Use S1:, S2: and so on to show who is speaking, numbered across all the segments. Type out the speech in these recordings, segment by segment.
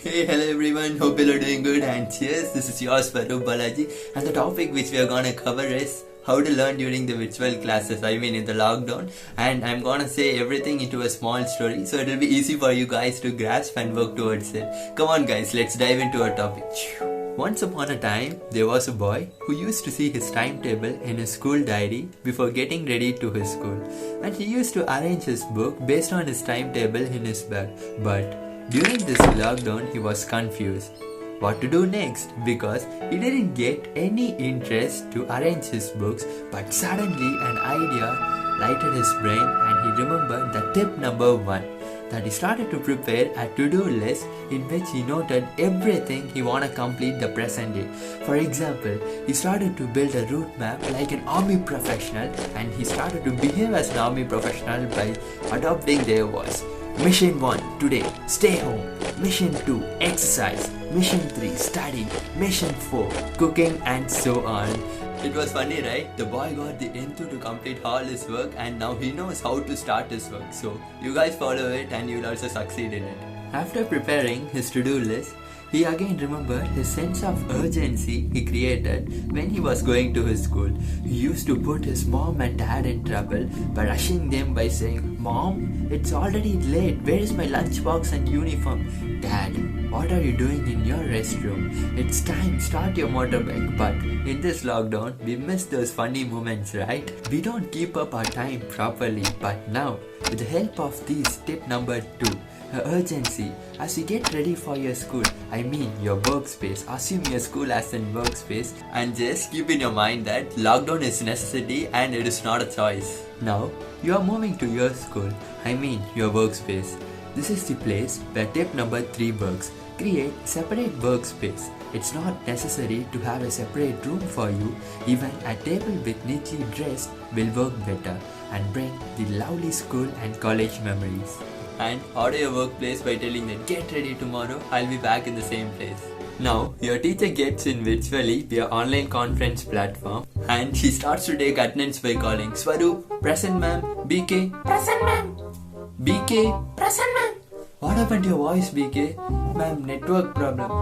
S1: Hey, hello everyone, hope you are doing good and cheers. This is yours Farouk Balaji and the topic which we are gonna cover is how to learn during the virtual classes, in the lockdown, and I'm gonna say everything into a small story so it will be easy for you guys to grasp and work towards it. Come on guys, let's dive into our topic. Once upon a time, there was a boy who used to see his timetable in his school diary before getting ready to his school, and he used to arrange his book based on his timetable in his bag. But during this lockdown, he was confused what to do next because he didn't get any interest to arrange his books, but suddenly an idea lighted his brain and he remembered the tip number 1, that he started to prepare a to-do list in which he noted everything he want to complete the present day. For example, he started to build a route map like an army professional, and he started to behave as an army professional by adopting their voice. Mission 1, today, stay home. Mission 2, exercise. Mission 3, study. Mission 4, cooking, and so on. It was funny, right? The boy got the enthusiasm to complete all his work and now he knows how to start his work. So, you guys follow it and you will also succeed in it. After preparing his to-do list, he again remembered his sense of urgency he created when he was going to his school. He used to put his mom and dad in trouble by rushing them by saying, "Mom, it's already late. Where is my lunchbox and uniform? Dad, what are you doing in your restroom? It's time, start your motorbike." But in this lockdown, we miss those funny moments, right? We don't keep up our time properly. But now, with the help of these tip number 2, urgency, as you get ready for your school, your workspace, assume your school as in workspace, and just keep in your mind that lockdown is necessity and it is not a choice. Now, you are moving to your school, your workspace. This is the place where tip number 3 works. Create separate workspace. It's not necessary to have a separate room for you. Even a table with neatly dressed will work better and bring the lovely school and college memories. And order your workplace by telling them, "Get ready tomorrow, I'll be back in the same place." Now, your teacher gets in virtually via online conference platform and she starts to take attendance by calling, "Swaroop, present ma'am, BK, present ma'am, BK, present ma'am." "What happened to your voice, BK?" "Ma'am, network problem."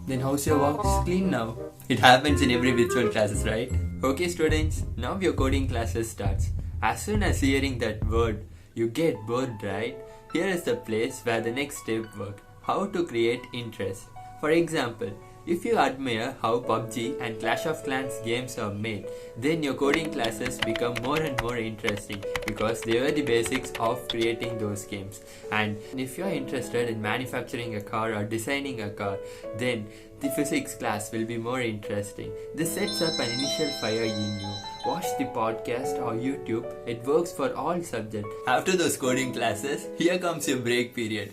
S1: "Then how's your voice? Clean now." It happens in every virtual classes, right? Okay students, now your coding classes starts. As soon as hearing that word, you get bored, right? Here is the place where the next step works. How to create interest. For example, if you admire how PUBG and Clash of Clans games are made, then your coding classes become more and more interesting because they were the basics of creating those games. And if you are interested in manufacturing a car or designing a car, then the physics class will be more interesting. This sets up an initial fire in you. Watch the podcast or YouTube. It works for all subjects. After those coding classes, here comes your break period,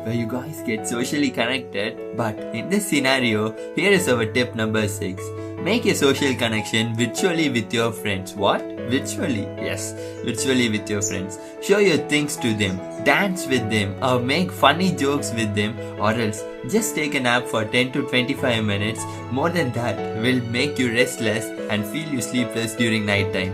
S1: where you guys get socially connected. But in this scenario, here is our tip number 6. Make a social connection virtually with your friends. What? Virtually? Yes, virtually with your friends. Show your things to them, dance with them, or make funny jokes with them, or else just take a nap for 10 to 25 minutes. More than that will make you restless and feel you sleepless during night time.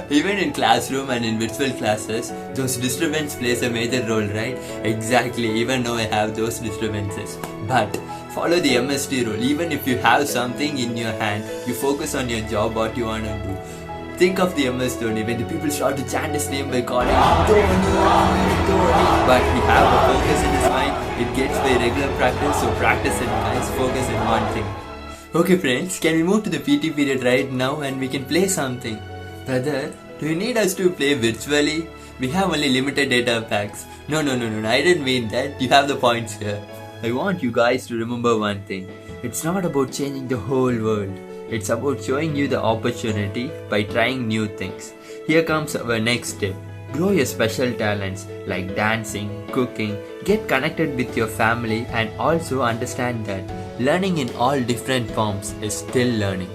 S1: Even in classroom and in virtual classes, those disturbances plays a major role, right? Exactly, even though I have those disturbances. But follow the MSD rule. Even if you have something in your hand, you focus on your job, what you want to do. Think of the MS Dhoni when the people start to chant his name by calling Dhoni, Dhoni. But he have a focus in his mind. It gets by regular practice, so practice it guys, focus in one thing. Okay friends, can we move to the PT period right now and we can play something? Brother, do you need us to play virtually? We have only limited data packs. No, I didn't mean that. You have the points here. I want you guys to remember one thing. It's not about changing the whole world. It's about showing you the opportunity by trying new things. Here comes our next tip. Grow your special talents like dancing, cooking, get connected with your family, and also understand that learning in all different forms is still learning.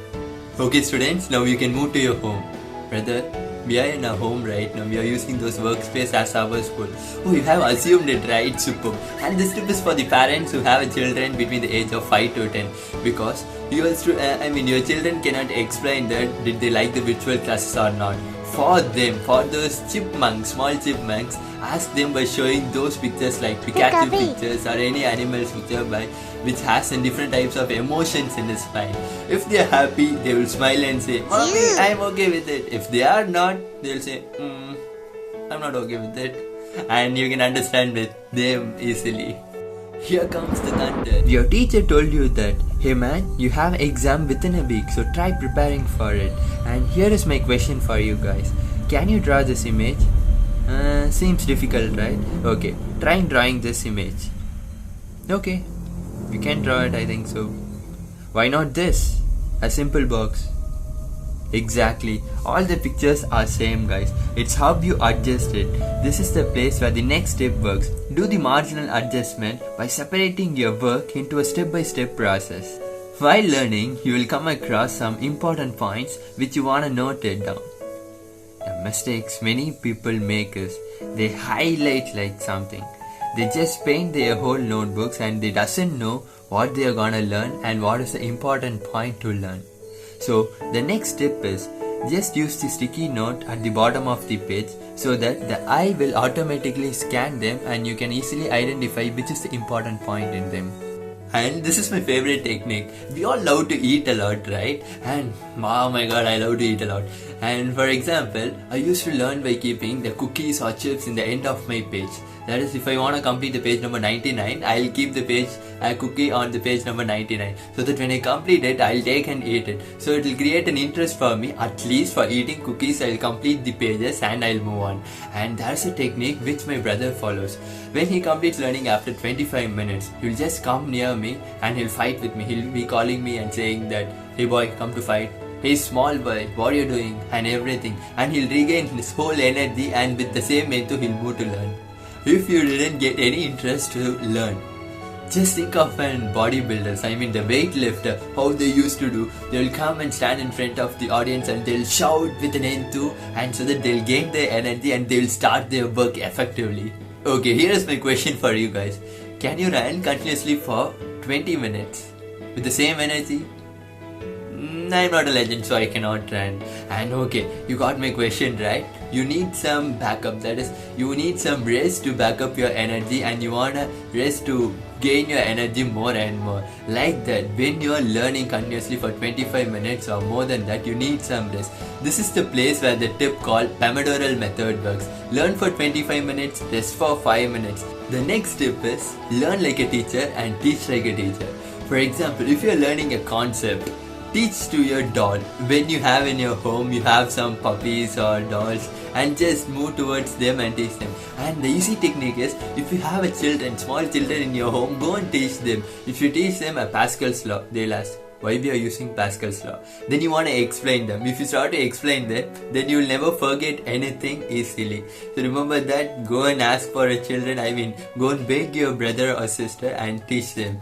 S1: Okay students, now you can move to your home. Brother, we are in our home right now. We are using those workspace as our school. Oh, you have assumed it, right? Super. And this tip is for the parents who have children between the age of 5 to 10, because your children cannot explain that did they like the virtual classes or not. for them, for those chipmunks, small chipmunks, ask them by showing those pictures like Pikachu pictures or any animal's picture which has different types of emotions in the spine. If they are happy, they will smile and say, "Mommy, I'm okay with it." If they are not, they'll say, "I'm not okay with it." And you can understand with them easily. Here comes the thunder. Your teacher told you that, "Hey man, you have exam within a week, so try preparing for it." And here is my question for you guys. Can you draw this image? Seems difficult, right? Okay, try drawing this image. Okay, you can draw it, I think so. Why not this? A simple box. Exactly, all the pictures are same, guys. It's how you adjust it. This is the place where the next step works. Do the marginal adjustment by separating your work into a step-by-step process. While learning, you will come across some important points which you want to note it down. The mistakes many people make is they highlight like something. They just paint their whole notebooks and they doesn't know what they are gonna learn and what is the important point to learn. So the next step is just use the sticky note at the bottom of the page so that the eye will automatically scan them and you can easily identify which is the important point in them. And this is my favorite technique. We all love to eat a lot, right? And oh my god, I love to eat a lot. And for example, I used to learn by keeping the cookies or chips in the end of my page. That is, if I want to complete the page number 99, I'll keep the page cookie on the page number 99, so that when I complete it, I'll take and eat it. So it will create an interest for me. At least for eating cookies, I'll complete the pages and I'll move on. And that's a technique which my brother follows. When he completes learning after 25 minutes, he'll just come near me and he'll fight with me. He'll be calling me and saying that, "Hey boy, come to fight. Hey small boy, what are you doing?" and everything. And he'll regain his whole energy and with the same method he'll move to learn. If you didn't get any interest to learn, just think of an bodybuilders, I mean the weightlifter, how they used to do. They'll come and stand in front of the audience and they'll shout with an enthu, and so that they'll gain their energy and they'll start their work effectively. Okay, here is my question for you guys. Can you run continuously for 20 minutes with the same energy? I'm not a legend, so I cannot run. And okay, you got my question right. You need some backup, that is, you need some rest to back up your energy, and you wanna rest to gain your energy more and more. Like that, when you are learning continuously for 25 minutes or more than that, you need some rest. This is the place where the tip called Pomodoro method works. Learn for 25 minutes, rest for 5 minutes. The next tip is learn like a teacher and teach like a teacher. For example, if you are learning a concept, teach to your doll. When you have in your home, you have some puppies or dolls, and just move towards them and teach them. And the easy technique is, if you have small children in your home, go and teach them. If you teach them a Pascal's law, they'll ask, why we are using Pascal's law? Then you want to explain them. If you start to explain them, then you will never forget anything easily. So remember that, go and ask for a children, go and beg your brother or sister and teach them.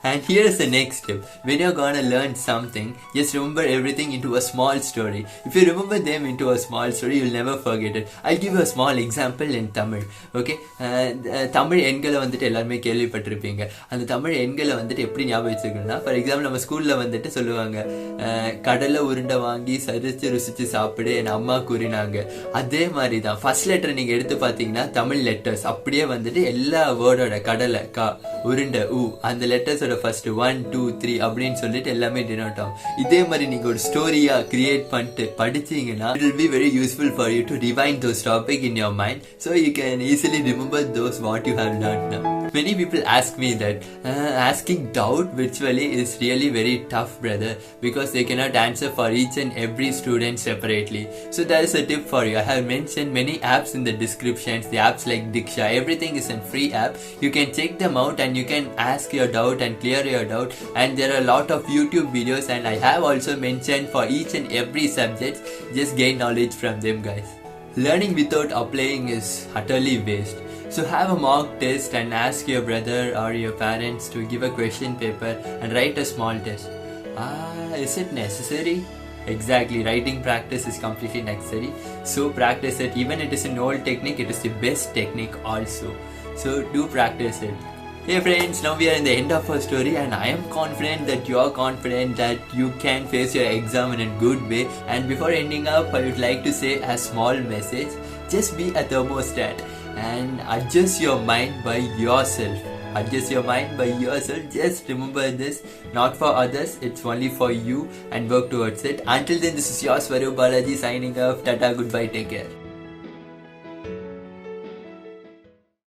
S1: And here is the next tip. When you're gonna learn something, just remember everything into a small story. If you remember them into a small story, you'll never forget it. I'll give you a small example in Tamil. Okay, Tamil எண்களை வந்துட்டு எல்லாருமே கேள்விப்பட்டிருப்பீங்க. அந்த தமிழ் எண்களை வந்துட்டு எப்படி ஞாபகம் வச்சுக்கணும்னா, for example நம்ம ஸ்கூல்ல வந்துட்டு சொல்லுவாங்க, கடலை உருண்டை வாங்கி சரிச்சு ருசிச்சு சாப்பிடு என் அம்மா கூறினாங்க. அதே மாதிரி தான் ஃபர்ஸ்ட் லெட்டர் நீங்க எடுத்து பார்த்தீங்கன்னா தமிழ் லெட்டர்ஸ் அப்படியே வந்துட்டு எல்லா வேர்டோட கடலை கா உருண்டை ஊ அந்த லெட்டர்ஸ் ஃபர்ஸ்ட் 1 2 3 அப்படின்னு சொல்லிட்டு எல்லாமே டினோட் ஆகும். இதே மாதிரி நீங்க ஒரு ஸ்டோரியா கிரியேட் பண்ணிட்டு படிச்சீங்கன்னா, it will be very useful for you to rewind those topic in your mind, so you can easily remember those what you have learned now. Many people ask me that asking doubt virtually is really very tough, brother, because they cannot answer for each and every student separately. So there is a tip for you. I have mentioned many apps in the descriptions. The apps like Diksha, everything is a free app. You can check them out and you can ask your doubt and clear your doubt. And there are a lot of YouTube videos, and I have also mentioned for each and every subject. Just gain knowledge from them, guys. Learning without applying is utterly waste. So have a mock test and ask your brother or your parents to give a question paper and write a small test. Is it necessary? Exactly, writing practice is completely necessary. So practice it. Even it is an old technique, it is the best technique also. So do practice it. Hey friends, now we are in the end of our story and I am confident that you are confident that you can face your exam in a good way. And before ending up, I would like to say a small message. Just be a thermostat and adjust your mind by yourself. Adjust your mind by yourself. Just remember this, not for others, it's only for you, and work towards it. Until then, this is your Swarup Balaji signing off. Tata, goodbye, take care.